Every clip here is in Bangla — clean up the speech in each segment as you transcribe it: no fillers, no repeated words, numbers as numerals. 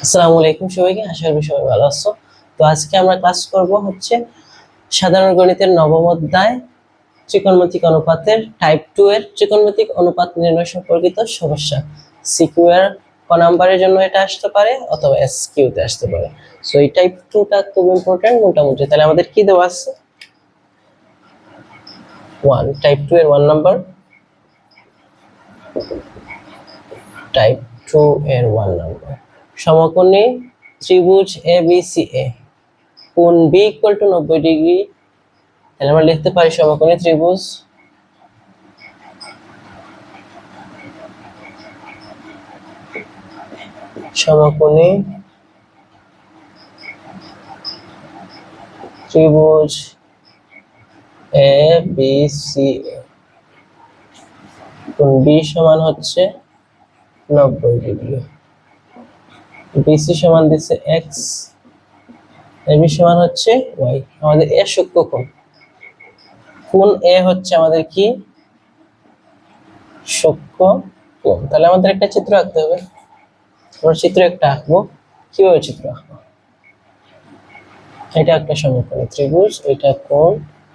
আসসালামু আলাইকুম সবাইকে, আশা করি সবাই ভালো আছো। তো আজকে আমরা ক্লাস করব হচ্ছে সাধারণ গণিতের নবম অধ্যায় ত্রিকোণমিতিক অনুপাতের টাইপ 2 এর ত্রিকোণমিতিক অনুপাত নির্ণয় সম্পর্কিত সমস্যা। সিকিউ এর ক নাম্বারের জন্য এটা আসতে পারে অথবা এসকিউ তে আসতে পারে। সো এই টাইপ 2 টা খুব ইম্পর্টেন্ট মোটামুটি। তাহলে আমাদের কি দেওয়া আছে? 1 টাইপ 2 এর 1 নাম্বার, টাইপ 2 এর 1 নাম্বার সমকোণী ত্রিভুজ ABCA কোণ B ইকুয়াল টু 90 ডিগ্রি। তাহলে আমরা লিখতে পারি সমকোণী ত্রিভুজ সমকোণী ত্রিভুজ ABCA কোণ B সমান হচ্ছে 90 ডিগ্রি, BC সমান দিচ্ছে x, AB সমান হচ্ছে y। আমাদের A সূক্ষ্মকোণ, কোণ A হচ্ছে আমাদের কি? সূক্ষ্মকোণ। তাহলে আমাদের একটা চিত্র আঁকতে হবে। আমরা চিত্র একটা আঁকবো। কিভাবে চিত্র আঁকবো? এটা একটা সমকোণী ত্রিভুজ, এটা কোণ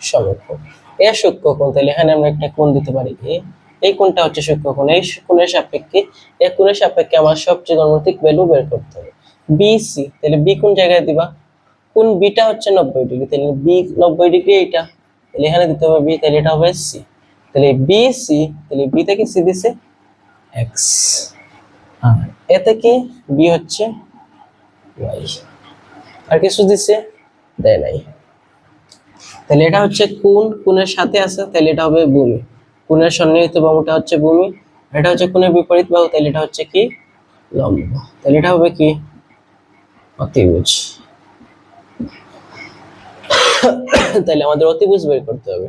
সমকোণ, এ সূক্ষ্মকোণ। তাহলে এখানে আমরা একটা কোণ দিতে পারি এ। এই কোণটা হচ্ছে সূক্ষ্মকোণ, এই কোণের সাপেক্ষে এই কোণের সাপেক্ষে আমার সব ত্রিকোণমিতিক ভ্যালু বের করতে হবে। বিসি, তাহলে বি কোন জায়গায় দিবা? কোণ বিটা হচ্ছে 90 ডিগ্রি, তাহলে বি 90 ডিগ্রি এইটা, তাহলে এখানে দিতে হবে বি, তাহলে এটা হবে সি। তাহলে বিসি, তাহলে বি থেকে সি দিছে এক্স, আর এতে কি বি হচ্ছে ওয়াই। আর কিছু দিছে? দেয় নাই। তাহলে এটা হচ্ছে কোণের সাথে আছে, তাহলে এটা হবে ভূমি। কোণের সন্নিহিত বাহুটা হচ্ছে ভূমি, এটা হচ্ছে কোণের বিপরীত বাহু, তাহলে এটা হচ্ছে কি? লম্ব। তাহলে এটা হবে কি? অতিভুজ। তাহলে আমাদের অতিভুজ বের করতে হবে।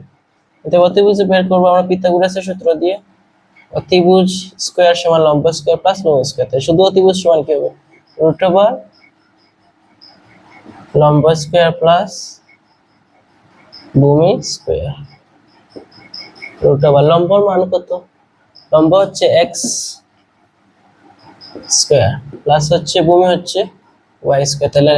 তো অতিভুজ বের করবো আমরা পিথাগোরাসের সূত্র দিয়ে। অতিভুজ স্কয়ার সমান লম্ব স্কয়ার প্লাস ভূমি স্কয়ার। তাহলে শুধু অতিভুজ সমান কি হবে? রুট ওভার লম্ব স্কয়ার প্লাস ভূমি স্কয়ার। রুট ওভার লম্বর মান কত? লম্ব হচ্ছে এক্স স্কয়ার প্লাস হচ্ছে ভূমি হচ্ছে ওয়াই স্কয়ার। তাহলে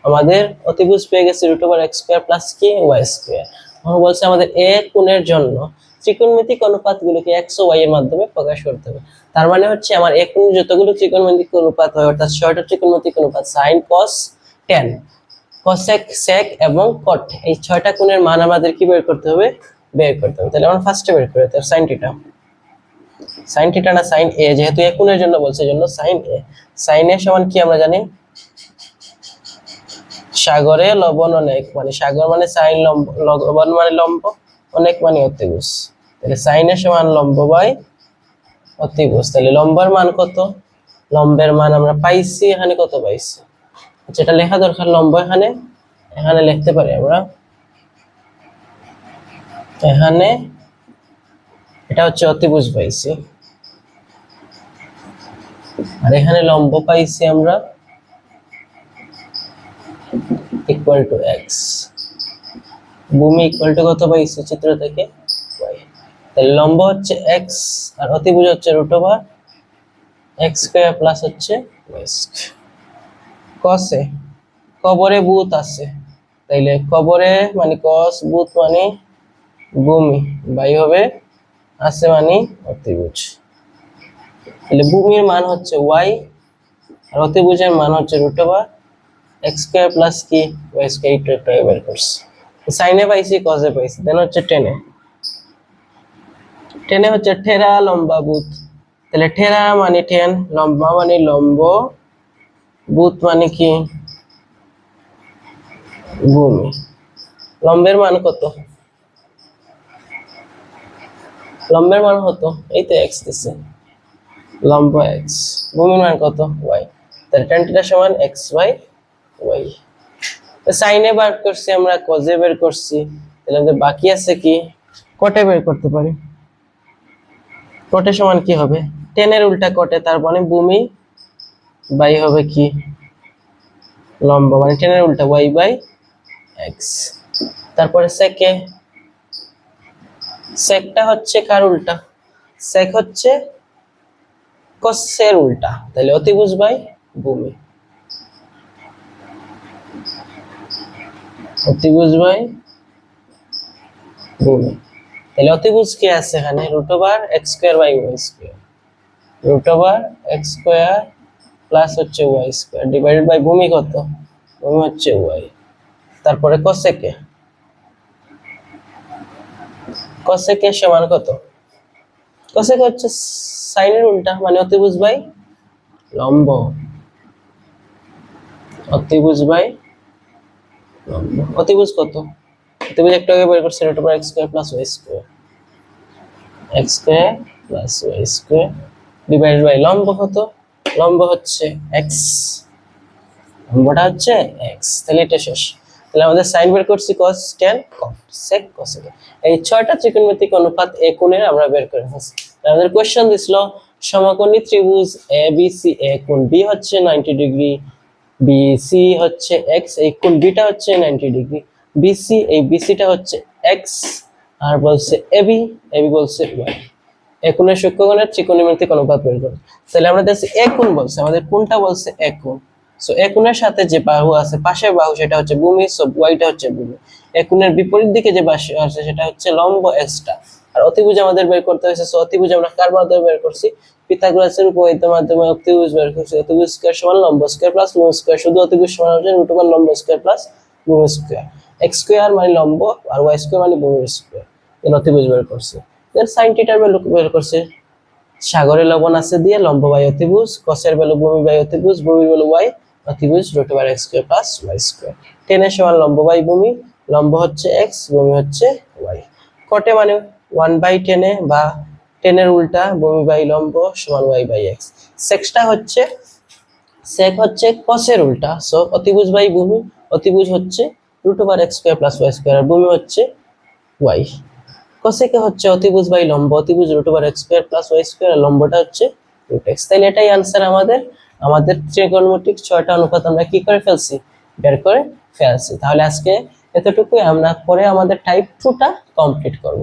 আমাদের অতিভুজ পেয়ে গেছে root over x square plus কি ওয়াই স্কয়ার। এখন বলছে আমাদের এ কোণের জন্য ত্রিকোণমিতিক অনুপাতগুলোকে এক্স ও ওয়াই এর মাধ্যমে প্রকাশ করতে হবে। তার মানে হচ্ছে আমার এ কোণের যতগুলো ত্রিকোণমিতিক অনুপাত হয়, অর্থাৎ 6টা ত্রিকোণমিতিক অনুপাত sin cos tan cosec sec এবং cot, এই 6টা কোণের মান আমাদের কি বের করতে হবে? বের করতে হবে। তাহলে আমরা ফার্স্টে বের করে দেব sin থিটা। sin থিটা না sin a, যেহেতু এ কোণের জন্য বলছে জন্য sin a। sin a সমান কি আমরা জানি? সাগরে লবণ অনেক, মানে সাগর মানে sin লম্ব, লবণ মানে লম্ব, অনেক মানে অতিভুজ। তাহলে sin a সমান লম্ব বাই অতিভুজ। তাহলে লম্বের মান কত? লম্বের মান আমরা পাইছি, এখানে কত পাইছি? আচ্ছা, এটা লেখা দরকার। লম্ব এখানে এখানে লিখতে পারি আমরা, এখানে এটা হচ্ছে অতিভুজ পাইছি, আর এখানে লম্ব পাইছি আমরা ইকুয়াল টু এক্স। ভূমি ইকুয়াল টু কত পাইছি চিত্র থেকে? y। তাহলে লম্ব হচ্ছে এক্স আর অতিভুজ হচ্ছে root over x square plus হচ্ছে ওয়াই স্কয়ার। কসে কবরে ভূত আছে, তাইলে কবরে মানে কস, ভূত মানে ভূমি, বাই হবে আছে মানে অতিভুজ। তাহলে ভূমির মান হচ্ছে ওয়াই আর অতিভুজের মান হচ্ছে root over x square plus কি ওয়াই স্কয়ার। এটা বের করছি। সাইনে পাইছি, কজে পাইছি, দেন হচ্ছে টেনে। টেনে হচ্ছে ঠেরা লম্বা ভূত, তাহলে ঠেরা মানে টেন, লম্বা মানে লম্ব, ভূত মানে কি ভূমি। লম্বের মান কত? লম্বের মান কত? এই তো এক্স দিছে, লম্ব এক্স, ভূমির মান কত? ওয়াই। তাহলে tan থিটা সমান এক্স বাই ওয়াই। সাইনে বার করছি আমরা, কজে বের করছি, তাহলে আমাদের বাকি আছে কি? কটে বের করতে পারি। কটে সমান কি হবে? টেনের উল্টা কটে, তার মানে ভূমি বাই হবে কি লম্ব, মানে টেনের উল্টা ওয়াই বাই এক্স। তারপরে সেকে, সেকটা হচ্ছে কার উল্টা? সেক হচ্ছে কসের উল্টা, তাহলে অতিভুজ বাই ভূমি। অতিভুজ বাই ভূমি। তাহলে অতিভুজ কি আছে এখানে root over x square by y square, root over x square plus হচ্ছে ওয়াই স্কোয়ার ডিভাইডেড বাই ভূমি কত, ভূমি হচ্ছে ওয়াই। তারপরে কোসেকে, কোসেকে সমান কত, কোসেকে হচ্ছে সাইনের উল্টা মানে অতিভুজ বাই লম্ব, অতিভুজ বাই লম্ব। অতিভুজ কত, অতিভুজ একটু আগে বের করছি root over x square plus y square, x square plus y square divided by লম্ব কত, লম্ব হচ্ছে এক্স, লম্বটা হচ্ছে এক্স। তাহলে এটা শেষ। তাহলে আমাদের সাইন বের করছি cos tan cos sec cosec, এই ছয়টা ত্রিকোণমিতিক অনুপাত এ কোণের আমরা বের করে ফেলছি। আমাদের কোশ্চেন দিছিল সমকোণী ত্রিভুজ এ বি সি, এ কোণ বি হচ্ছে 90 ডিগ্রি, বিসি হচ্ছে এক্স, এই কোণ বিটা হচ্ছে 90 ডিগ্রি, বিসি এই বিসিটা হচ্ছে এক্স, আর বলছে এবি, এবি বলছে ওয়াই। এ কোণের সূক্ষ্মকোণের ত্রিকোণমিতিক অনুপাত বের করব। তাহলে আমরা দেখছি এ কোণ বলছে, আমাদের কোণটা বলছে এ কোণ। সো এ কোণের সাথে যে বাহু আছে পাশের বাহু সেটা হচ্ছে ভূমি, সো ওয়াইটা হচ্ছে ভূমি। এ কোণের বিপরীত দিকে যে বাহু আছে সেটা হচ্ছে লম্ব এক্সটা। আর অতিভুজ আমাদের বের করতে হয়েছে, সো অতিভুজ আমরা কার মাধ্যমে বের করছি, পিথাগোরাসের উপপাদ্যের মাধ্যমে অতিভুজ বের করছি। অতিভুজ স্কয়ার সমান লম্ব স্কয়ার প্লাস ভূমি স্কয়ার, শুধু অতিভুজ সমান হচ্ছে রুট ওভার লম্ব স্কয়ার প্লাস ভূমি স্কয়ার। এক্স স্কয়ার মানে লম্ব আর ওয়াই স্কয়ার মানে ভূমি স্কয়ার, এর অতিভুজ বের করছি। দেন sin থিটার ভ্যালু বের করছি, সাগরে লবণ আছে দিয়ে লম্ব বাই অতিভুজ, কসের ভ্যালু ভূমি বাই অতিভুজ, ভূমির ভ্যালু ওয়াই, অতিভুজ root over x square plus y square. টেনের সমান লম্ব বাই ভূমি, লম্ব হচ্ছে এক্স, ভূমি হচ্ছে ওয়াই। কটে মানে 1/10 বা 10 এর উল্টা ভূমি বাই লম্ব সমান ওয়াই বাই এক্স। সেকটা হচ্ছে সেক হচ্ছে কসের উল্টা, সো অতিভুজ বাই ভূমি, অতিভুজ হচ্ছে root over x square plus y square আর ভূমি হচ্ছে ওয়াই। কোসেকে হচ্ছে অতিভুজ বাই লম্ব, অতিভুজ root over x square plus y square আর লম্বটা হচ্ছে রুট এক্স। তাহলে এটাই आंसर আমাদের। আমাদের ত্রিকোণমিতিক ছয়টা অনুপাত আমরা কি করে ফেলছি, বের করে ফেলছি। তাহলে আজকে এতটুকুই, আমরা পরে আমাদের টাইপ 2টা কমপ্লিট করব।